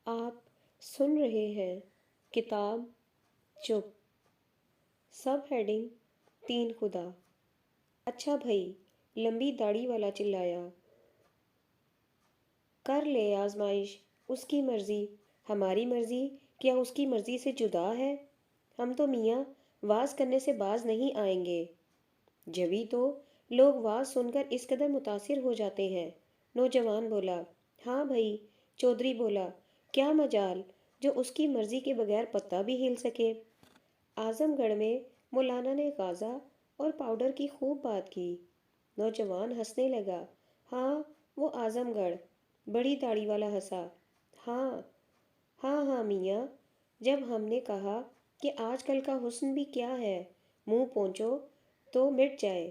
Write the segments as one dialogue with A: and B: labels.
A: آپ سن رہے ہیں کتاب چپ، سب ہیڈنگ 3 خدا۔ اچھا بھائی، لمبی داڑھی والا چلایا، کر لے آزمائش، اس کی مرضی، ہماری مرضی کیا اس کی مرضی سے جدا ہے؟ ہم تو میاں واز کرنے سے باز نہیں آئیں گے۔ جبھی تو لوگ واز سن کر اس قدر متاثر ہو جاتے ہیں۔ نوجوان بولا۔ ہاں بھائی، چودھری بولا، کیا مجال جو اس کی مرضی کے بغیر پتہ بھی ہل سکے۔ اعظم گڑھ میں مولانا نے غازہ اور پاؤڈر کی خوب بات کی۔ نوجوان ہنسنے لگا۔ ہاں، وہ اعظم گڑھ۔ بڑی داڑھی والا ہنسا۔ ہاں ہاں ہاں میاں، جب ہم نے کہا کہ آج کل کا حسن بھی کیا ہے، منہ پونچھو تو مٹ جائے،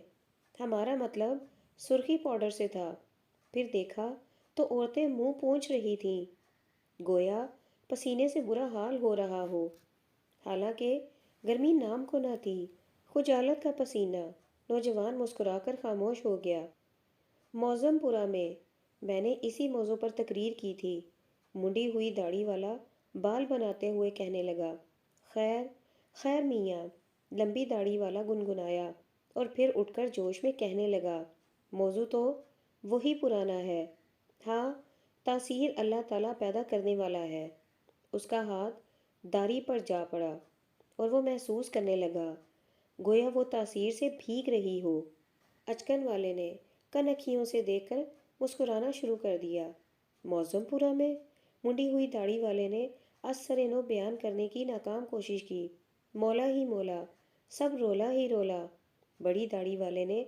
A: ہمارا مطلب سرخی پاؤڈر سے تھا۔ پھر دیکھا تو عورتیں منہ پونچھ رہی تھیں، گویا پسینے سے برا حال ہو رہا ہو، حالانکہ گرمی نام کو نہ تھی، خجالت کا پسینہ۔ نوجوان مسکرا کر خاموش ہو گیا۔ موزم پورہ میں نے اسی موضوع پر تقریر کی تھی، منڈی ہوئی داڑھی والا بال بناتے ہوئے کہنے لگا۔ خیر خیر میاں، لمبی داڑھی والا گنگنایا اور پھر اٹھ کر جوش میں کہنے لگا، موضوع تو وہی پرانا ہے۔ ہاں، تاثیر اللہ تعالیٰ پیدا کرنے والا ہے۔ اس کا ہاتھ داڑھی پر جا پڑا اور وہ محسوس کرنے لگا گویا وہ تاثیر سے بھیگ رہی ہو۔ اچکن والے نے کنکھیوں سے دیکھ کر مسکرانا شروع کر دیا۔ موزم پورہ میں؟ منڈی ہوئی داڑھی والے نے اثر نو بیان کرنے کی ناکام کوشش کی۔ مولا ہی مولا، سب رولا ہی رولا۔ بڑی داڑھی والے نے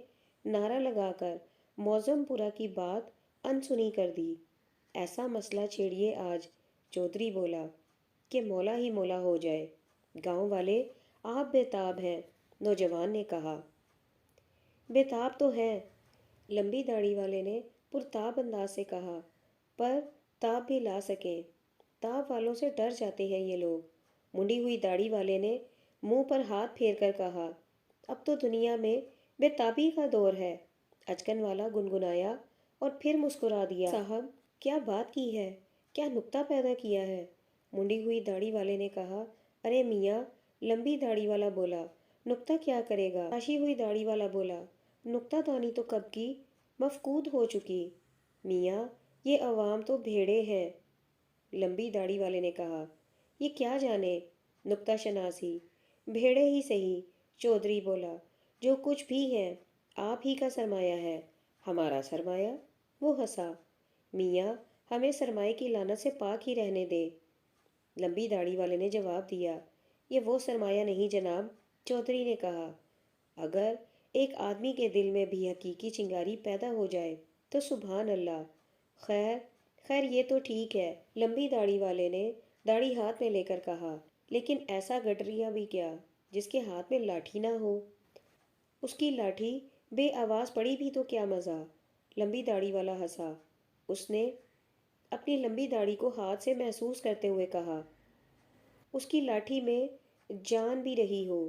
A: نعرہ لگا کر موزم پورہ کی بات انسنی کر دی۔ ایسا مسئلہ چھیڑیے آج، چودھری بولا، کہ مولا ہی مولا ہو جائے۔ گاؤں والے آپ بے تاب ہیں، نوجوان نے کہا۔ بے تاب تو ہیں، لمبی داڑھی والے نے پرتاب انداز سے کہا، پر تاب بھی لا سکیں۔ تاب والوں سے ڈر جاتے ہیں یہ لوگ۔ منڈی ہوئی داڑھی والے نے منہ پر ہاتھ پھیر کر کہا، اب تو دنیا میں بے تابی کا دور ہے۔ اچکن والا گنگنایا اور پھر مسکرا دیا۔ صاحب، کیا بات کی ہے، کیا نکتہ پیدا کیا ہے؟ منڈی ہوئی داڑھی والے نے کہا۔ ارے میاں، لمبی داڑھی والا بولا، نکتہ کیا کرے گا؟ تاشی ہوئی داڑھی والا بولا، نکتہ دانی تو کب کی مفقود ہو چکی۔ میاں، یہ عوام تو بھیڑے ہیں، لمبی داڑھی والے نے کہا۔ یہ کیا جانے نکتہ شناسی، بھیڑے ہی سہی، چودھری بولا، جو کچھ بھی ہے آپ ہی کا سرمایہ ہے۔ ہمارا سرمایہ؟ وہ ہنسا۔ میاں، ہمیں سرمایہ کی لعنت سے پاک ہی رہنے دے، لمبی داڑھی والے نے جواب دیا۔ یہ وہ سرمایہ نہیں جناب، چودھری نے کہا۔ اگر ایک آدمی کے دل میں بھی حقیقی چنگاری پیدا ہو جائے تو سبحان اللہ۔ خیر خیر، یہ تو ٹھیک ہے، لمبی داڑھی والے نے داڑھی ہاتھ میں لے کر کہا، لیکن ایسا گڈریا بھی کیا جس کے ہاتھ میں لاٹھی نہ ہو؟ اس کی لاٹھی بے آواز پڑی بھی تو کیا مزہ؟ لمبی داڑھی والا ہنسا۔ اس نے اپنی لمبی داڑھی کو ہاتھ سے محسوس کرتے ہوئے کہا، اس کی لاٹھی میں جان بھی رہی ہو۔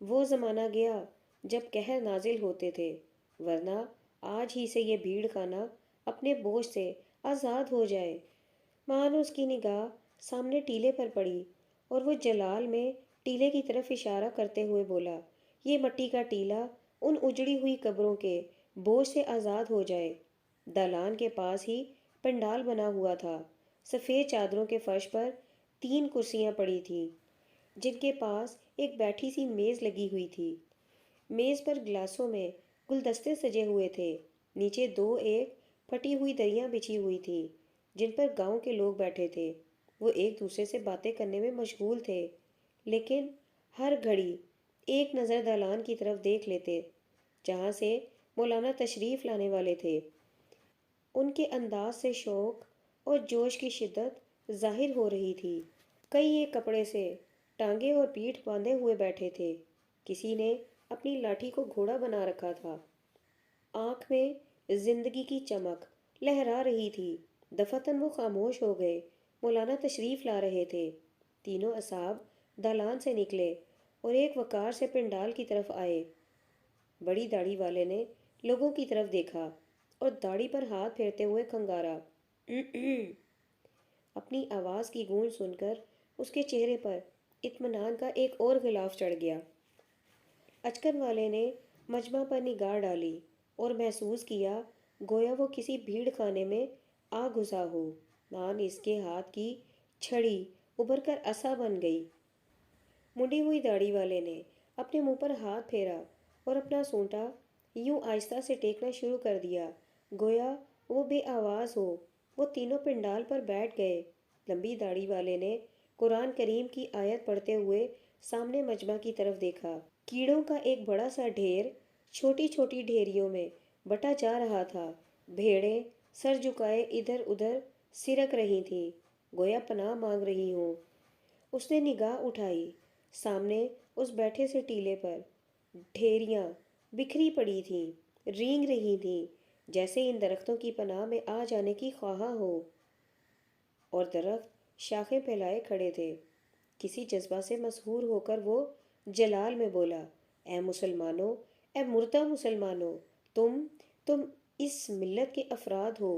A: وہ زمانہ گیا جب قہر نازل ہوتے تھے، ورنہ آج ہی سے یہ بھیڑ خانہ اپنے بوجھ سے آزاد ہو جائے۔ مانوس کی نگاہ سامنے ٹیلے پر پڑی اور وہ جلال میں ٹیلے کی طرف اشارہ کرتے ہوئے بولا، یہ مٹی کا ٹیلا ان اجڑی ہوئی قبروں کے بوجھ سے آزاد ہو جائے۔ دالان کے پاس ہی پنڈال بنا ہوا تھا۔ سفید چادروں کے فرش پر 3 کرسیاں پڑی تھیں، جن کے پاس ایک بیٹھی سی میز لگی ہوئی تھی۔ میز پر گلاسوں میں گلدستے سجے ہوئے تھے۔ نیچے 2 ایک پھٹی ہوئی دریاں بچھی ہوئی تھیں جن پر گاؤں کے لوگ بیٹھے تھے۔ وہ ایک دوسرے سے باتیں کرنے میں مشغول تھے، لیکن ہر گھڑی ایک نظر دالان کی طرف دیکھ لیتے جہاں سے مولانا تشریف لانے والے تھے۔ ان کے انداز سے شوق اور جوش کی شدت ظاہر ہو رہی تھی۔ کئی ایک کپڑے سے ٹانگیں اور پیٹھ باندھے ہوئے بیٹھے تھے، کسی نے اپنی لاٹھی کو گھوڑا بنا رکھا تھا۔ آنکھ میں زندگی کی چمک لہرا رہی تھی۔ دفعتاً وہ خاموش ہو گئے۔ مولانا تشریف لا رہے تھے۔ تینوں اصحاب دالان سے نکلے اور ایک وقار سے پنڈال کی طرف آئے۔ بڑی داڑھی والے نے لوگوں کی طرف دیکھا اور داڑھی پر ہاتھ پھیرتے ہوئے کھنگارا، اپنی آواز کی گونج سن کر اس کے چہرے پر اطمینان کا ایک اور غلاف چڑھ گیا۔ اچکن والے نے مجمع پر نگاہ ڈالی اور محسوس کیا گویا وہ کسی بھیڑ خانے میں آ گھسا ہو۔ مان اس کے ہاتھ کی چھڑی ابھر کر عصا بن گئی۔ منڈی ہوئی داڑھی والے نے اپنے منہ پر ہاتھ پھیرا اور اپنا سونٹا یوں آہستہ سے ٹیکنا شروع کر دیا گویا وہ بے آواز ہو۔ وہ تینوں پنڈال پر بیٹھ گئے۔ لمبی داڑھی والے نے قرآن کریم کی آیت پڑھتے ہوئے سامنے مجمع کی طرف دیکھا۔ کیڑوں کا ایک بڑا سا ڈھیر چھوٹی چھوٹی ڈھیریوں میں بٹا جا رہا تھا۔ بھیڑیں سر جھکائے ادھر ادھر سرک رہی تھیں، گویا پناہ مانگ رہی ہوں۔ اس نے نگاہ اٹھائی۔ سامنے اس بیٹھے سے ٹیلے پر ڈھیریاں بکھری پڑی تھیں، رینگ رہی تھیں جیسے ان درختوں کی پناہ میں آ جانے کی خواہاں ہو، اور درخت شاخیں پھیلائے کھڑے تھے۔ کسی جذبہ سے مسحور ہو کر وہ جلال میں بولا، اے مسلمانوں، اے مردہ مسلمانوں، تم اس ملت کے افراد ہو۔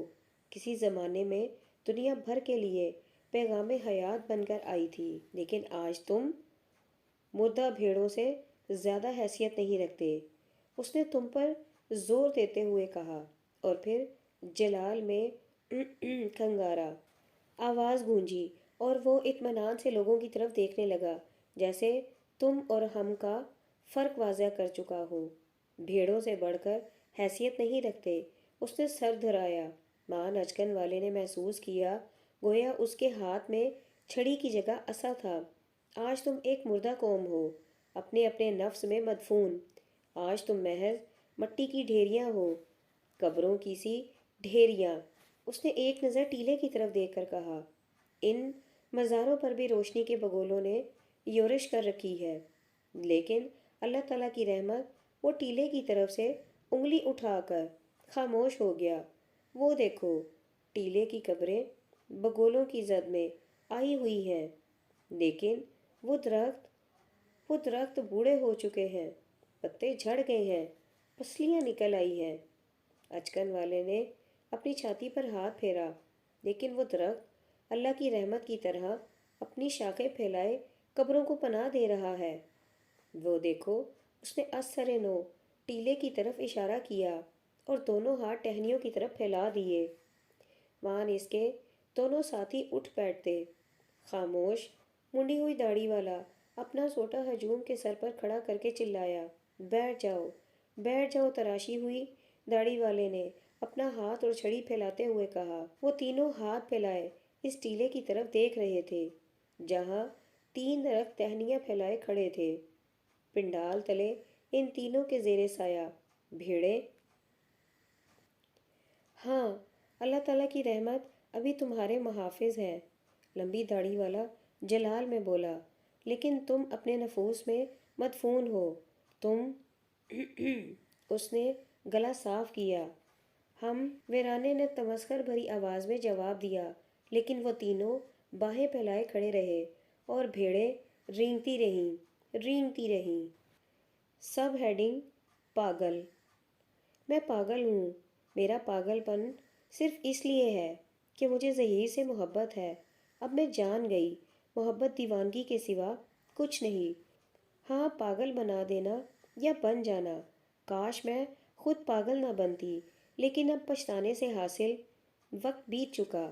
A: کسی زمانے میں دنیا بھر کے لیے پیغام حیات بن کر آئی تھی، لیکن آج تم مردہ بھیڑوں سے زیادہ حیثیت نہیں رکھتے۔ اس نے تم پر زور دیتے ہوئے کہا، اور پھر جلال میں کھنگارا آواز گونجی اور وہ اطمینان سے لوگوں کی طرف دیکھنے لگا جیسے تم اور ہم کا فرق واضح کر چکا ہو۔ بھیڑوں سے بڑھ کر حیثیت نہیں رکھتے۔ اس نے سر دھرایا۔ مان اچکن والے نے محسوس کیا گویا اس کے ہاتھ میں چھڑی کی جگہ عصا تھا۔ آج تم ایک مردہ قوم ہو، اپنے اپنے نفس میں مدفون۔ آج تم محض مٹی کی ڈھیریاں ہو، قبروں کی سی ڈھیریاں۔ اس نے ایک نظر ٹیلے کی طرف دیکھ کر کہا، ان مزاروں پر بھی روشنی کے بگولوں نے یورش کر رکھی ہے، لیکن اللہ تعالیٰ کی رحمت، وہ ٹیلے کی طرف سے انگلی اٹھا کر خاموش ہو گیا۔ وہ دیکھو، ٹیلے کی قبریں بگولوں کی زد میں آئی ہوئی ہیں، لیکن وہ درخت بوڑھے ہو چکے ہیں، پتے جھڑ گئے ہیں، پسلیاں نکل آئی ہیں۔ اچکن والے نے اپنی چھاتی پر ہاتھ پھیرا، لیکن وہ درخت اللہ کی رحمت کی طرح اپنی شاخیں پھیلائے قبروں کو پناہ دے رہا ہے۔ وہ دیکھو، اس نے اثر نو ٹیلے کی طرف اشارہ کیا اور دونوں ہاتھ ٹہنیوں کی طرف پھیلا دیے۔ وہاں اس کے دونوں ساتھی اٹھ بیٹھتے۔ خاموش منڈی ہوئی داڑھی والا اپنا سوٹا ہجوم کے سر پر کھڑا کر کے چلایا، بیٹھ جاؤ، بیٹھ جاؤ۔ تراشی ہوئی داڑھی والے نے اپنا ہاتھ اور چھڑی پھیلاتے ہوئے کہا۔ وہ تینوں ہاتھ پھیلائے اس ٹیلے کی طرف دیکھ رہے تھے جہاں 3 درخت ٹہنیاں پھیلائے کھڑے تھے۔ پنڈال تلے ان تینوں کے زیر سایہ بھیڑیں۔ ہاں، اللہ تعالیٰ کی رحمت ابھی تمہارے محافظ ہے، لمبی داڑھی والا جلال میں بولا، لیکن تم اپنے نفوس میں مدفون ہو۔ تم اس نے گلا صاف کیا۔ ہم ویرانے نے تمسخر بھری آواز میں جواب دیا، لیکن وہ تینوں باہیں پھیلائے کھڑے رہے اور بھیڑیں رینگتی رہیں۔ سب ہیڈنگ پاگل۔ میں پاگل ہوں۔ میرا پاگل پن صرف اس لیے ہے کہ مجھے ظہیر سے محبت ہے۔ اب میں جان گئی، محبت دیوانگی کے سوا کچھ نہیں۔ ہاں، پاگل بنا دینا یا بن جانا، کاش میں خود پاگل نہ بنتی، لیکن اب پچھتانے سے حاصل وقت بیت چکا۔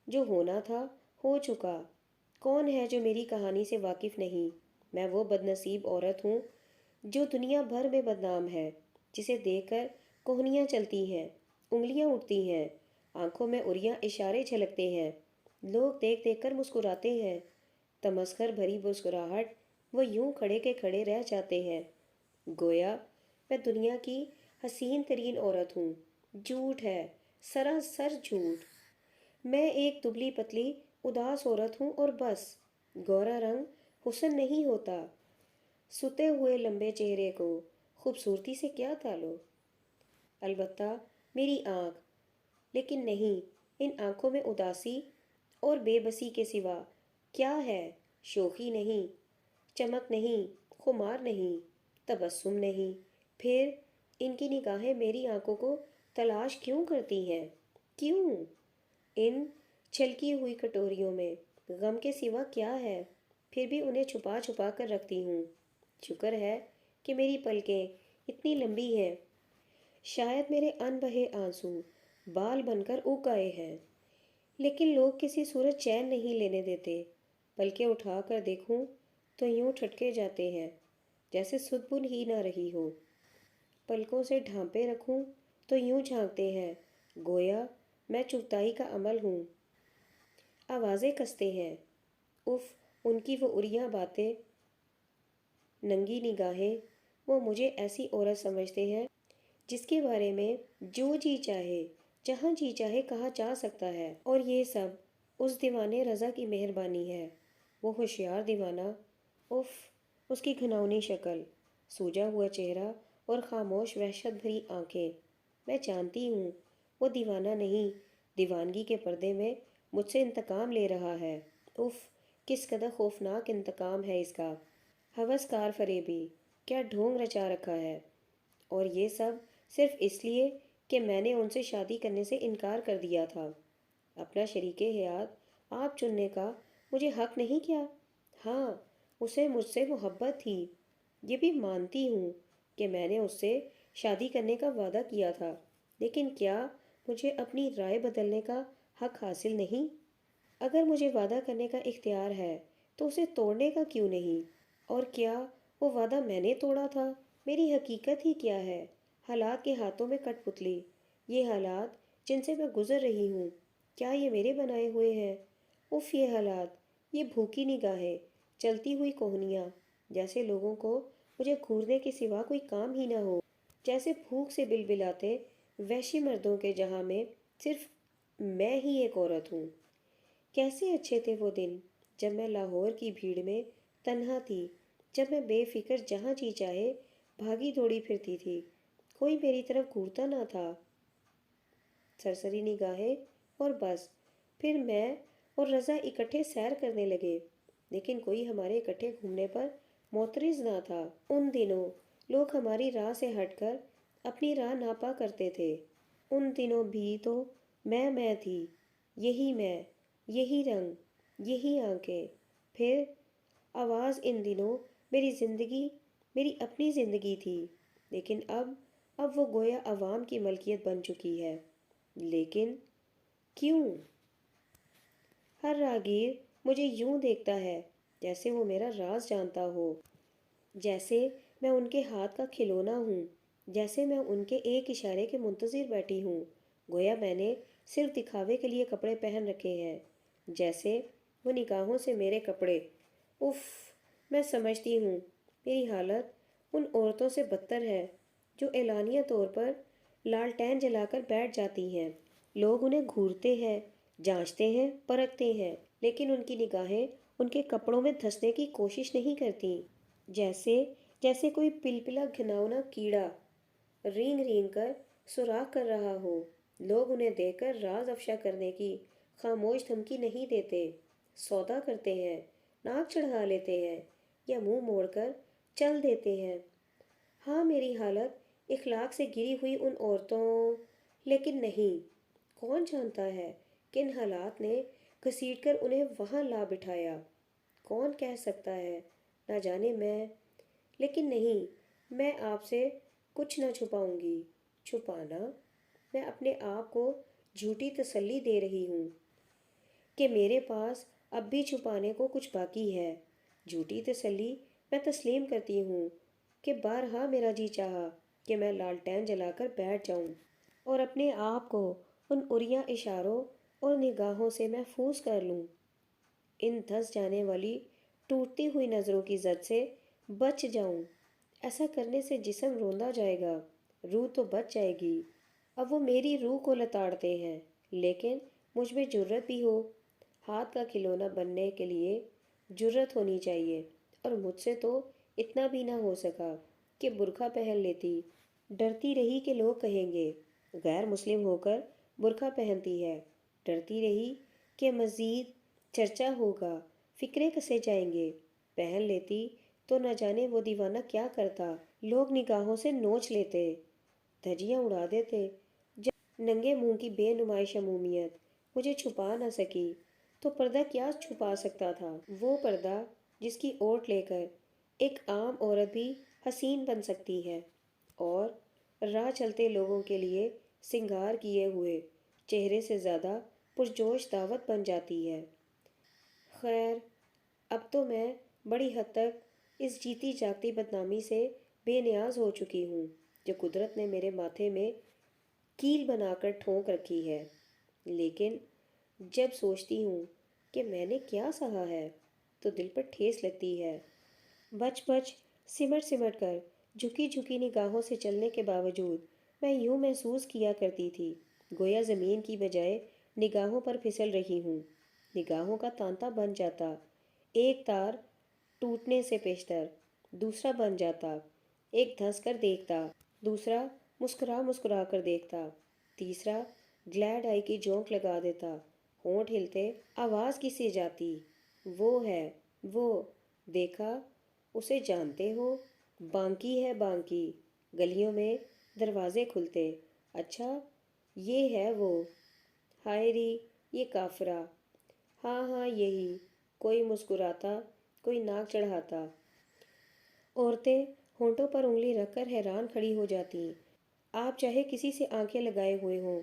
A: جو ہونا تھا ہو چکا۔ کون ہے جو میری کہانی سے واقف نہیں؟ میں وہ بد نصیب عورت ہوں جو دنیا بھر میں بدنام ہے، جسے دیکھ کر کوہنیاں چلتی ہیں، انگلیاں اٹھتی ہیں، آنکھوں میں عریاں اشارے جھلکتے ہیں، لوگ دیکھ دیکھ کر مسکراتے ہیں۔ تمسخر بھری مسکراہٹ، وہ یوں کھڑے کے کھڑے رہ جاتے ہیں گویا میں دنیا کی حسین ترین عورت ہوں۔ جھوٹ ہے، سراسر جھوٹ۔ میں ایک دبلی پتلی اداس عورت ہوں اور بس۔ گورا رنگ حسن نہیں ہوتا۔ ستے ہوئے لمبے چہرے کو خوبصورتی سے کیا تعلق؟ البتہ میری آنکھ، لیکن نہیں، ان آنکھوں میں اداسی اور بے بسی کے سوا کیا ہے؟ شوخی نہیں، چمک نہیں، خمار نہیں، تبسم نہیں۔ پھر ان کی نگاہیں میری آنکھوں کو تلاش کیوں کرتی ہیں؟ کیوں؟ ان چھلکی ہوئی کٹوریوں میں غم کے سوا کیا ہے؟ پھر بھی انہیں چھپا چھپا کر رکھتی ہوں۔ شکر ہے کہ میری پلکیں اتنی لمبی ہیں، شاید میرے ان بہے آنسو بال بن کر اگ آئے ہیں، لیکن لوگ کسی صورت چین نہیں لینے دیتے۔ پلکیں اٹھا کر دیکھوں تو یوں ٹھٹکے جاتے ہیں جیسے سدھ بن ہی نہ رہی ہو۔ پلکوں سے ڈھانپے رکھوں تو یوں جھانکتے ہیں گویا میں چغتائی کا عمل ہوں۔ آوازیں کستے ہیں، اف ان کی وہ اریاں باتیں، ننگی نگاہیں۔ وہ مجھے ایسی عورت سمجھتے ہیں جس کے بارے میں جو جی چاہے جہاں جی چاہے کہا جا سکتا ہے، اور یہ سب اس دیوانے رضا کی مہربانی ہے۔ وہ ہوشیار دیوانہ، اف اس کی گھناؤنی شکل، سوجا ہوا چہرہ اور خاموش وحشت بھری آنکھیں۔ میں جانتی ہوں وہ دیوانہ نہیں، دیوانگی کے پردے میں مجھ سے انتقام لے رہا ہے۔ اف کس قدر خوفناک انتقام ہے اس کا۔ ہوسکار فریبی، کیا ڈھونگ رچا رکھا ہے، اور یہ سب صرف اس لیے کہ میں نے ان سے شادی کرنے سے انکار کر دیا تھا۔ اپنا شریک حیات آپ چننے کا مجھے حق نہیں کیا؟ ہاں، اسے مجھ سے محبت تھی، یہ بھی مانتی ہوں کہ میں نے اس سے شادی کرنے کا وعدہ کیا تھا، لیکن کیا مجھے اپنی رائے بدلنے کا حق حاصل نہیں؟ اگر مجھے وعدہ کرنے کا اختیار ہے تو اسے توڑنے کا کیوں نہیں؟ اور کیا وہ وعدہ میں نے توڑا تھا؟ میری حقیقت ہی کیا ہے؟ حالات کے ہاتھوں میں کٹ پتلی، یہ حالات جن سے میں گزر رہی ہوں، کیا یہ میرے بنائے ہوئے ہیں؟ اف یہ حالات، یہ بھوکی نگاہیں، چلتی ہوئی کوہنیاں، جیسے لوگوں کو مجھے گھورنے کے سوا کوئی کام ہی نہ ہو، جیسے بھوک سے بلبلاتے وحشی مردوں کے جہاں میں صرف میں ہی ایک عورت ہوں۔ کیسے اچھے تھے وہ دن جب میں لاہور کی بھیڑ میں تنہا تھی، جب میں بے فکر جہاں جی چاہے بھاگی دوڑی پھرتی تھی، کوئی میری طرف گھورتا نہ تھا۔ سرسری نگاہیں اور بس۔ پھر میں اور رضا اکٹھے سیر کرنے لگے، لیکن کوئی ہمارے اکٹھے گھومنے پر معترض نہ تھا۔ ان دنوں لوگ ہماری راہ سے ہٹ کر اپنی راہ ناپا کرتے تھے۔ ان دنوں بھی تو میں تھی، یہی میں، یہی رنگ، یہی آنکھیں۔ پھر آواز ان دنوں میری زندگی، میری اپنی زندگی تھی، لیکن اب وہ گویا عوام کی ملکیت بن چکی ہے۔ لیکن کیوں؟ ہر راہگیر مجھے یوں دیکھتا ہے جیسے وہ میرا راز جانتا ہو، جیسے میں ان کے ہاتھ کا کھلونا ہوں، جیسے میں ان کے ایک اشارے کے منتظر بیٹھی ہوں، گویا میں نے صرف دکھاوے کے لیے کپڑے پہن رکھے ہیں، جیسے وہ نگاہوں سے میرے کپڑے۔ اف میں سمجھتی ہوں میری حالت ان عورتوں سے بدتر ہے جو اعلانیہ طور پر لالٹین جلا کر بیٹھ جاتی ہیں۔ لوگ انہیں گھورتے ہیں، جانچتے ہیں، پرکھتے ہیں، لیکن ان کی نگاہیں ان کے کپڑوں میں دھنسنے کی کوشش نہیں کرتی، جیسے کوئی پلپلا گھناؤنا کیڑا رینگ رینگ کر سوراخ کر رہا ہو۔ لوگ انہیں دیکھ کر راز افشا کرنے کی خاموش دھمکی نہیں دیتے، سودا کرتے ہیں، ناک چڑھا لیتے ہیں، یا منہ موڑ کر چل دیتے ہیں۔ ہاں، میری حالت اخلاق سے گری ہوئی ان عورتوں، لیکن نہیں، کون جانتا ہے کن حالات نے گھسیٹ کر انہیں وہاں لا بٹھایا؟ کون کہہ سکتا ہے؟ نہ جانے میں، لیکن نہیں، میں آپ سے کچھ نہ چھپاؤں گی۔ چھپانا؟ میں اپنے آپ کو جھوٹی تسلی دے رہی ہوں کہ میرے پاس اب بھی چھپانے کو کچھ باقی ہے۔ جھوٹی تسلی میں تسلیم کرتی ہوں کہ بارہا میرا جی چاہا کہ میں لالٹین جلا کر بیٹھ جاؤں اور اپنے آپ کو ان اریاں اشاروں اور نگاہوں سے محفوظ کر لوں، ان دھس جانے والی ٹوٹتی ہوئی نظروں کی زد سے بچ جاؤں۔ ایسا کرنے سے جسم روندا جائے گا، روح تو بچ جائے گی۔ اب وہ میری روح کو لتاڑتے ہیں، لیکن مجھ میں جرت بھی ہو۔ ہاتھ کا کھلونا بننے کے لیے جرت ہونی چاہیے، اور مجھ سے تو اتنا بھی نہ ہو سکا کہ برقع پہن لیتی۔ ڈرتی رہی کہ لوگ کہیں گے غیر مسلم ہو کر برقع پہنتی ہے، ڈرتی رہی کہ مزید چرچا ہوگا، فکرے کسے جائیں گے۔ پہن لیتی تو نہ جانے وہ دیوانہ کیا کرتا، لوگ نگاہوں سے نوچ لیتے، دھجیاں اڑا دیتے۔ جب ننگے منہ کی بے نمائش عمومیت مجھے چھپا نہ سکی تو پردہ کیا چھپا سکتا تھا؟ وہ پردہ جس کی اوٹ لے کر ایک عام عورت بھی حسین بن سکتی ہے اور راہ چلتے لوگوں کے لیے سنگار کیے ہوئے چہرے سے زیادہ پرجوش دعوت بن جاتی ہے۔ خیر، اب تو میں بڑی حد تک اس جیتی جاگتی بدنامی سے بے نیاز ہو چکی ہوں جو قدرت نے میرے ماتھے میں کیل بنا کر ٹھونک رکھی ہے، لیکن جب سوچتی ہوں کہ میں نے کیا سہا ہے تو دل پر ٹھیس لگتی ہے۔ بچ بچ سمٹ سمٹ کر جھکی جھکی نگاہوں سے چلنے کے باوجود میں یوں محسوس کیا کرتی تھی گویا زمین کی بجائے نگاہوں پر پھسل رہی ہوں۔ نگاہوں کا تانتا بن جاتا، ایک تار ٹوٹنے سے پیشتر دوسرا بن جاتا، ایک دھنس کر دیکھتا، دوسرا مسکرا مسکرا کر دیکھتا، تیسرا گلیڈ آئی کی جونک لگا دیتا، ہونٹ ہلتے آواز کسی جاتی، وہ ہے وہ، دیکھا اسے جانتے ہو، بانکی ہے بانکی، گلیوں میں دروازے کھلتے، اچھا یہ ہے وہ، ہائے ری یہ کافرہ، ہاں ہاں یہی، کوئی مسکراتا کوئی ناک چڑھاتا۔ عورتیں ہونٹوں پر انگلی رکھ کر حیران کھڑی ہو جاتی، آپ چاہے کسی سے آنکھیں لگائے ہوئے ہوں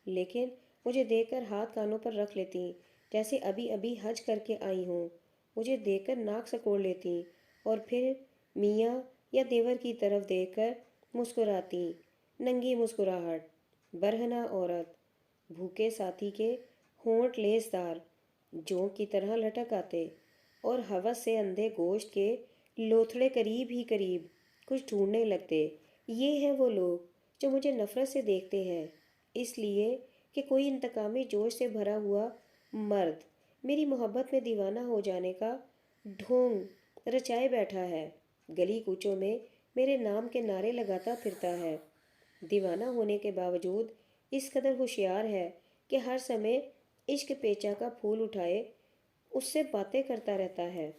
A: لیکن مجھے دیکھ کر ہاتھ کانوں پر رکھ لیتی جیسے ابھی ابھی حج کر کے آئی ہوں، مجھے دیکھ کر ناک سکوڑ لیتی اور پھر میاں یا دیور کی طرف دیکھ کر مسکراتی، ننگی مسکراہٹ، برہنہ عورت، بھوکے ساتھی کے ہونٹ لیس دار جونک کی طرح لٹک آتے اور ہوس سے اندھے گوشت کے لوتھڑے قریب ہی قریب کچھ ڈھونڈنے لگتے۔ یہ ہیں وہ لوگ جو مجھے نفرت سے دیکھتے ہیں اس لیے کہ کوئی انتقامی جوش سے بھرا ہوا مرد میری محبت میں دیوانہ ہو جانے کا ڈھونگ رچائے بیٹھا ہے، گلی کوچوں میں میرے نام کے نعرے لگاتا پھرتا ہے، دیوانہ ہونے کے باوجود اس قدر ہوشیار ہے کہ ہر سمے عشق پیچا کا پھول اٹھائے اس سے باتیں کرتا رہتا ہے۔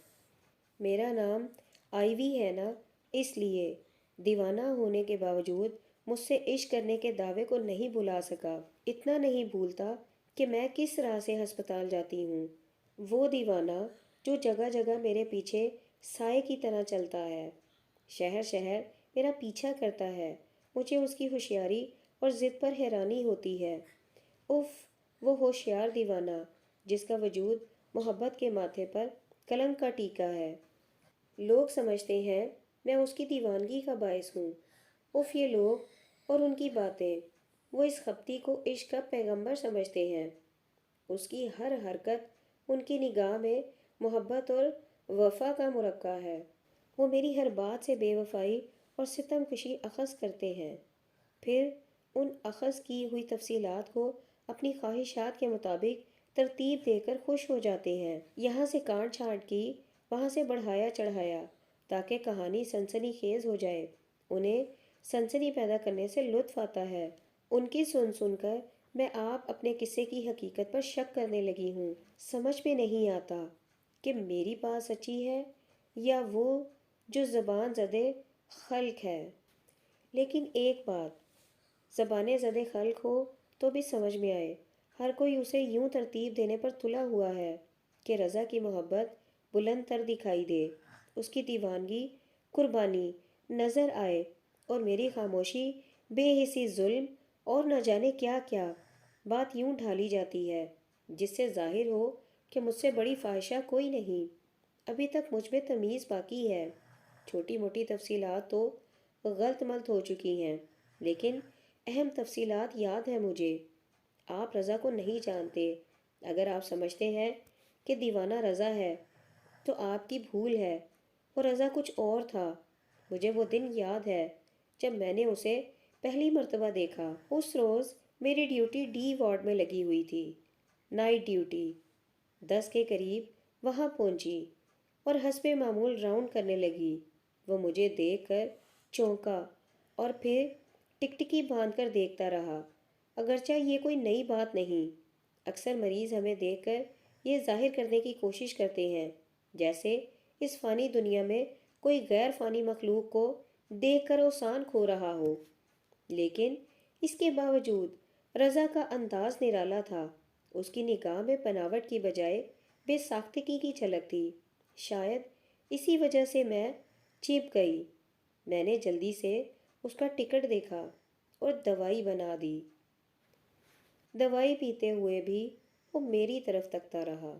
A: میرا نام آئیوی ہے نا، اس لیے دیوانہ ہونے کے باوجود مجھ سے عشق کرنے کے دعوے کو نہیں بھلا سکا، اتنا نہیں بھولتا کہ میں کس راہ سے ہسپتال جاتی ہوں، وہ دیوانہ جو جگہ جگہ میرے پیچھے سائے کی طرح چلتا ہے، شہر شہر میرا پیچھا کرتا ہے، مجھے اس کی ہوشیاری اور ضد پر حیرانی ہوتی ہے۔ اف، وہ ہوشیار دیوانہ جس کا وجود محبت کے ماتھے پر کلنک کا ٹیکا ہے، لوگ سمجھتے ہیں میں اس کی دیوانگی کا باعث ہوں۔ اف یہ لوگ اور ان کی باتیں، وہ اس خپتی کو عشق کا پیغمبر سمجھتے ہیں، اس کی ہر حرکت ان کی نگاہ میں محبت اور وفا کا مرقع ہے، وہ میری ہر بات سے بے وفائی اور ستم کشی اخذ کرتے ہیں، پھر ان اخذ کی ہوئی تفصیلات کو اپنی خواہشات کے مطابق ترتیب دے کر خوش ہو جاتے ہیں، یہاں سے کاٹ چھانٹ کی، وہاں سے بڑھایا چڑھایا تاکہ کہانی سنسنی خیز ہو جائے، انہیں سنسنی پیدا کرنے سے لطف آتا ہے۔ ان کی سن سن کر میں آپ اپنے قصے کی حقیقت پر شک کرنے لگی ہوں، سمجھ میں نہیں آتا کہ میری بات سچی ہے یا وہ جو زبان زدے خلق ہے، لیکن ایک بات، زبانیں زدے خلق ہو تو بھی سمجھ میں آئے، ہر کوئی اسے یوں ترتیب دینے پر تلا ہوا ہے کہ رضا کی محبت بلند تر دکھائی دے، اس کی دیوانگی قربانی نظر آئے اور میری خاموشی بے حسی ظلم اور نہ جانے کیا کیا، بات یوں ڈھالی جاتی ہے جس سے ظاہر ہو کہ مجھ سے بڑی فاحشہ کوئی نہیں، ابھی تک مجھ میں تمیز باقی ہے، چھوٹی موٹی تفصیلات تو غلط ملط ہو چکی ہیں لیکن اہم تفصیلات یاد ہیں مجھے۔ آپ رضا کو نہیں جانتے، اگر آپ سمجھتے ہیں کہ دیوانہ رضا ہے تو آپ کی بھول ہے، وہ رضا کچھ اور تھا، مجھے وہ دن یاد ہے جب میں نے اسے پہلی مرتبہ دیکھا، اس روز میری ڈیوٹی ڈی وارڈ میں لگی ہوئی تھی، نائٹ ڈیوٹی، 10 کے قریب وہاں پہنچی اور حسب معمول راؤنڈ کرنے لگی، وہ مجھے دیکھ کر چونکا اور پھر ٹکٹکی باندھ کر دیکھتا رہا، اگرچہ یہ کوئی نئی بات نہیں، اکثر مریض ہمیں دیکھ کر یہ ظاہر کرنے کی کوشش کرتے ہیں جیسے اس فانی دنیا میں کوئی غیر فانی مخلوق کو دیکھ کر اوسان کھو رہا ہو، لیکن اس کے باوجود رضا کا انداز نرالا تھا، اس کی نگاہ میں بناوٹ کی بجائے بے ساختگی کی جھلک تھی۔ شاید اسی وجہ سے میں چپ گئی۔ میں نے جلدی سے اس کا ٹکٹ دیکھا اور دوائی بنا دی۔ دوائی پیتے ہوئے بھی وہ میری طرف تکتا رہا۔